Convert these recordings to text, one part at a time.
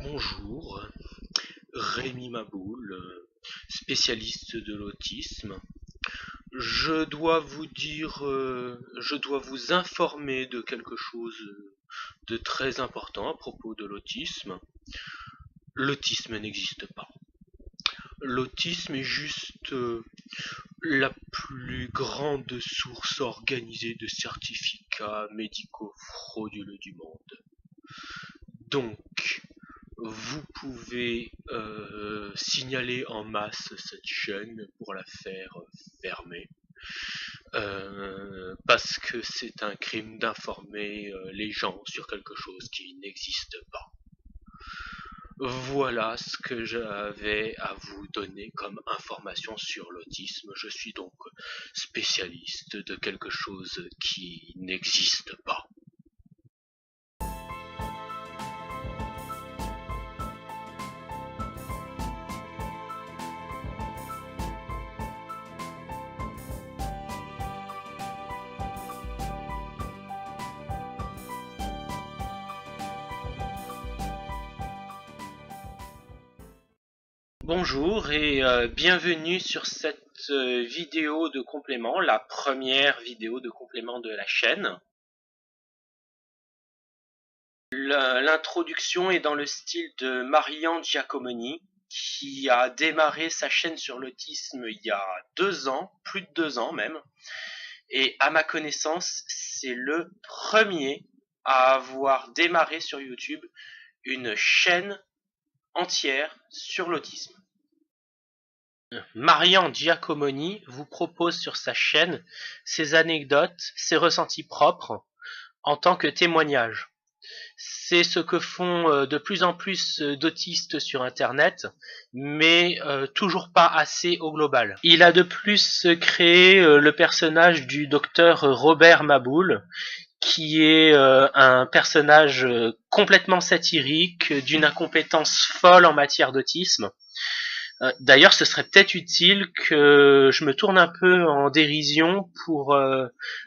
Bonjour, Rémi Maboul, spécialiste de l'autisme. Je dois vous informer de quelque chose de très important à propos de l'autisme. L'autisme n'existe pas. L'autisme est juste la plus grande source organisée de certificats médicaux frauduleux du monde. Donc, vous pouvez signaler en masse cette chaîne pour la faire fermer. Parce que c'est un crime d'informer les gens sur quelque chose qui n'existe pas. Voilà ce que j'avais à vous donner comme information sur l'autisme. Je suis donc spécialiste de quelque chose qui n'existe pas. Bonjour et bienvenue sur cette vidéo de complément, la première vidéo de complément de la chaîne. L'introduction est dans le style de Marian Giacomoni, qui a démarré sa chaîne sur l'autisme il y a 2 ans, plus de 2 ans même. Et à ma connaissance, c'est le premier à avoir démarré sur YouTube une chaîne entière sur l'autisme. Marian Giacomoni vous propose sur sa chaîne ses anecdotes, ses ressentis propres en tant que témoignage. C'est ce que font de plus en plus d'autistes sur Internet, mais toujours pas assez au global. Il a de plus créé le personnage du docteur Robert Maboul, qui est un personnage complètement satirique, d'une incompétence folle en matière d'autisme. D'ailleurs, ce serait peut-être utile que je me tourne un peu en dérision pour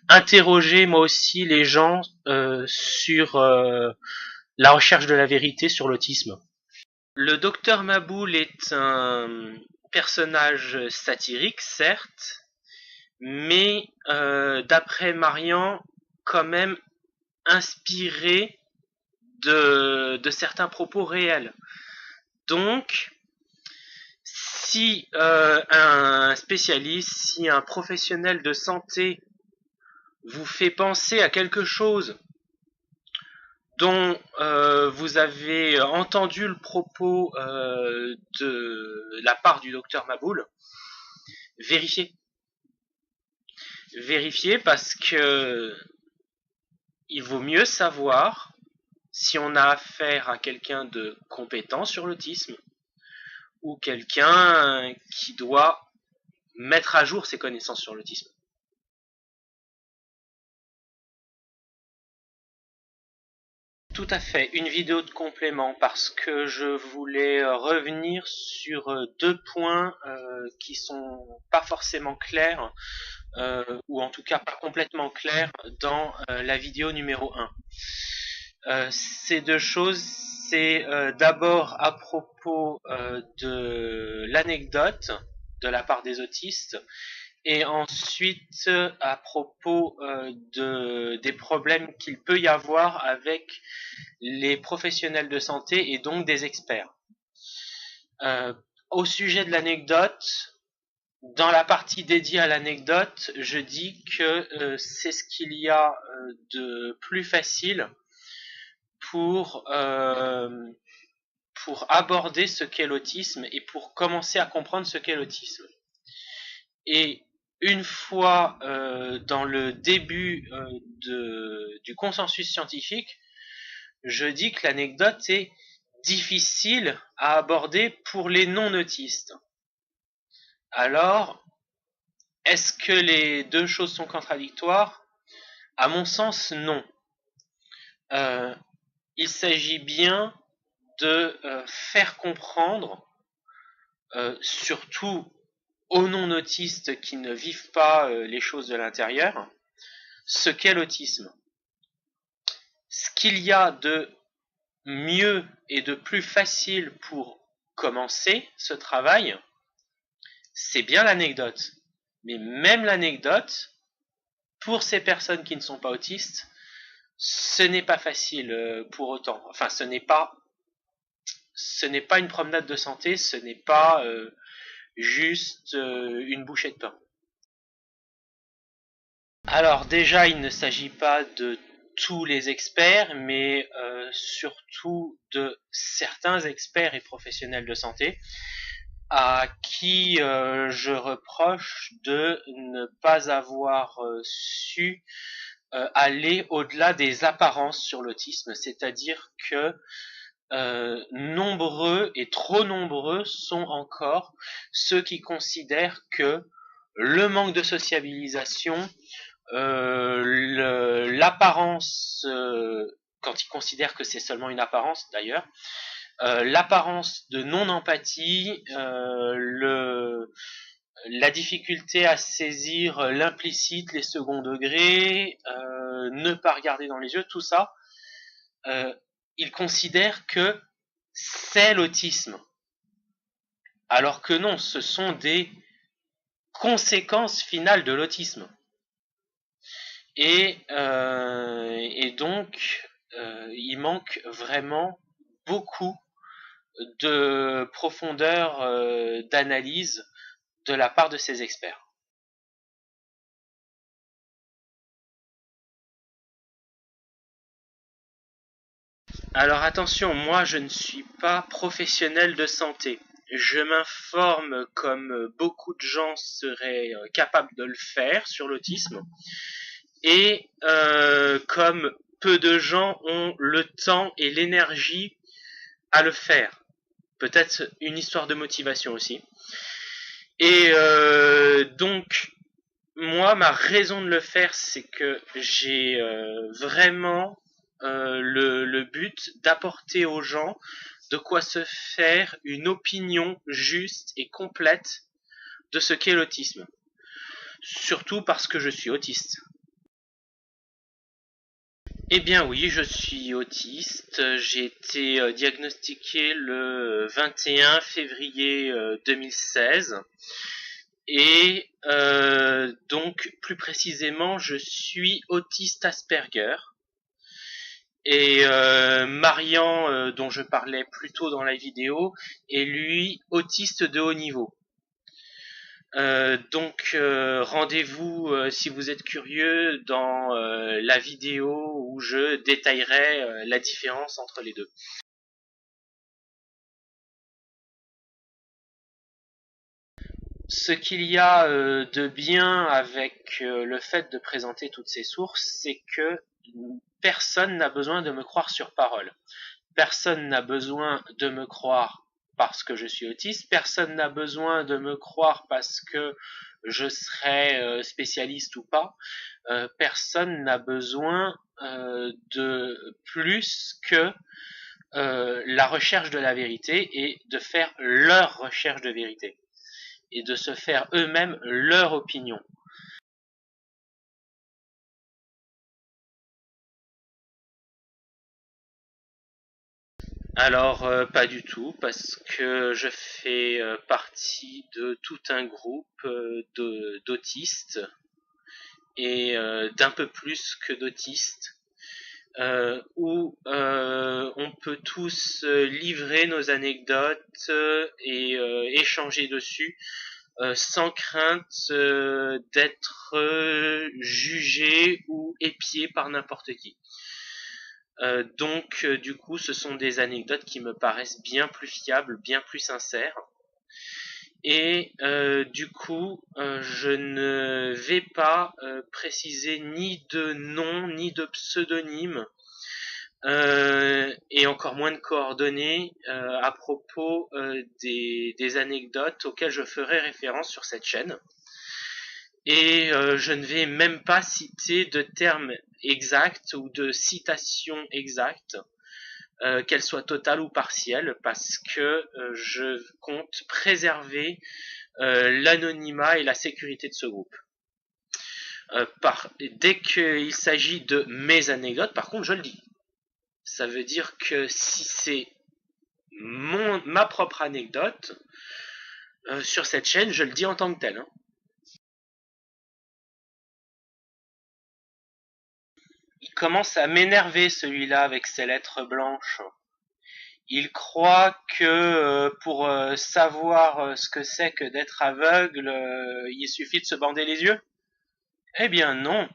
interroger moi aussi les gens sur la recherche de la vérité sur l'autisme. Le docteur Maboul est un personnage satirique, certes, mais d'après Marian, quand même inspiré de certains propos réels. Donc, si un spécialiste, si un professionnel de santé vous fait penser à quelque chose dont vous avez entendu le propos de la part du docteur Maboul, vérifiez. Vérifiez parce que il vaut mieux savoir si on a affaire à quelqu'un de compétent sur l'autisme ou quelqu'un qui doit mettre à jour ses connaissances sur l'autisme. Tout à fait, une vidéo de complément parce que je voulais revenir sur 2 points qui sont pas forcément clairs ou en tout cas pas complètement clairs dans la vidéo numéro 1. Ces 2 choses, c'est d'abord à propos de l'anecdote de la part des autistes et ensuite à propos des problèmes qu'il peut y avoir avec les professionnels de santé et donc des experts. Au sujet de l'anecdote, dans la partie dédiée à l'anecdote, je dis que c'est ce qu'il y a de plus facile pour aborder ce qu'est l'autisme et pour commencer à comprendre ce qu'est l'autisme. Et une fois dans le début du consensus scientifique, je dis que l'anecdote est difficile à aborder pour les non-autistes. Alors, est-ce que les 2 choses sont contradictoires? À mon sens, non. Il s'agit bien de faire comprendre, surtout aux non-autistes qui ne vivent pas les choses de l'intérieur, ce qu'est l'autisme. Ce qu'il y a de mieux et de plus facile pour commencer ce travail, c'est bien l'anecdote. Mais même l'anecdote, pour ces personnes qui ne sont pas autistes, ce n'est pas facile pour autant. Enfin, ce n'est pas une promenade de santé, ce n'est pas juste une bouchée de pain. Alors déjà, il ne s'agit pas de tous les experts, mais surtout de certains experts et professionnels de santé à qui je reproche de ne pas avoir su aller au-delà des apparences sur l'autisme, c'est-à-dire que nombreux et trop nombreux sont encore ceux qui considèrent que le manque de sociabilisation, l'apparence, quand ils considèrent que c'est seulement une apparence d'ailleurs, l'apparence de non-empathie, la difficulté à saisir l'implicite, les seconds degrés, ne pas regarder dans les yeux, tout ça, ils considèrent que c'est l'autisme. Alors que non, ce sont des conséquences finales de l'autisme. Et donc, il manque vraiment beaucoup de profondeur d'analyse de la part de ces experts. Alors attention, moi je ne suis pas professionnel de santé. Je m'informe comme beaucoup de gens seraient capables de le faire sur l'autisme et comme peu de gens ont le temps et l'énergie à le faire. Peut-être une histoire de motivation aussi. Et donc, moi, ma raison de le faire, c'est que j'ai vraiment le but d'apporter aux gens de quoi se faire une opinion juste et complète de ce qu'est l'autisme. Surtout parce que je suis autiste. Eh bien oui, je suis autiste. J'ai été diagnostiqué le 21 février 2016. Et donc, plus précisément, je suis autiste Asperger. Et Marian, dont je parlais plus tôt dans la vidéo, est lui autiste de haut niveau. Donc rendez-vous si vous êtes curieux dans la vidéo où je détaillerai la différence entre les deux. Ce qu'il y a de bien avec le fait de présenter toutes ces sources, c'est que personne n'a besoin de me croire sur parole. Personne n'a besoin de me croire parce que je suis autiste. Personne n'a besoin de me croire parce que je serai spécialiste ou pas. Personne n'a besoin de plus que la recherche de la vérité et de faire leur recherche de vérité et de se faire eux-mêmes leur opinion. Alors pas du tout, parce que je fais partie de tout un groupe d'autistes et d'un peu plus que d'autistes, où on peut tous livrer nos anecdotes et échanger dessus sans crainte d'être jugé ou épié par n'importe qui. Donc du coup, ce sont des anecdotes qui me paraissent bien plus fiables, bien plus sincères. Et du coup, je ne vais pas préciser ni de nom, ni de pseudonyme, et encore moins de coordonnées à propos des anecdotes auxquelles je ferai référence sur cette chaîne. Et je ne vais même pas citer de termes exacts ou de citations exactes, qu'elles soient totales ou partielles, parce que je compte préserver l'anonymat et la sécurité de ce groupe. Dès qu'il s'agit de mes anecdotes, par contre, je le dis. Ça veut dire que si c'est ma propre anecdote, sur cette chaîne, je le dis en tant que tel. Hein. Il commence à m'énerver celui-là avec ses lettres blanches. Il croit que pour savoir ce que c'est que d'être aveugle, il suffit de se bander les yeux. Eh bien non.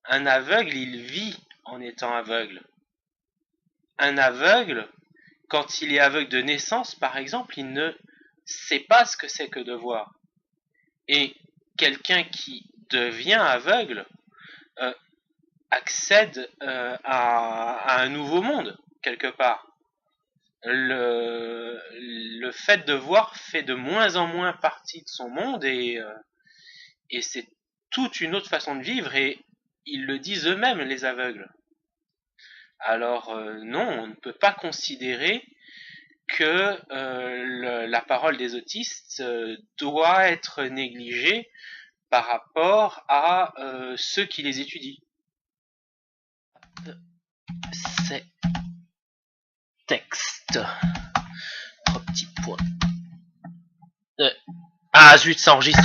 Un aveugle, il vit en étant aveugle. Un aveugle, quand il est aveugle de naissance, par exemple, il ne sait pas ce que c'est que de voir. Et quelqu'un qui devient aveugle accède à un nouveau monde, quelque part. Le fait de voir fait de moins en moins partie de son monde et c'est toute une autre façon de vivre et ils le disent eux-mêmes, les aveugles. Alors non, on ne peut pas considérer que la parole des autistes doit être négligée par rapport à ceux qui les étudient. C'est texte. 3 petits points. Ah zut, ça enregistre.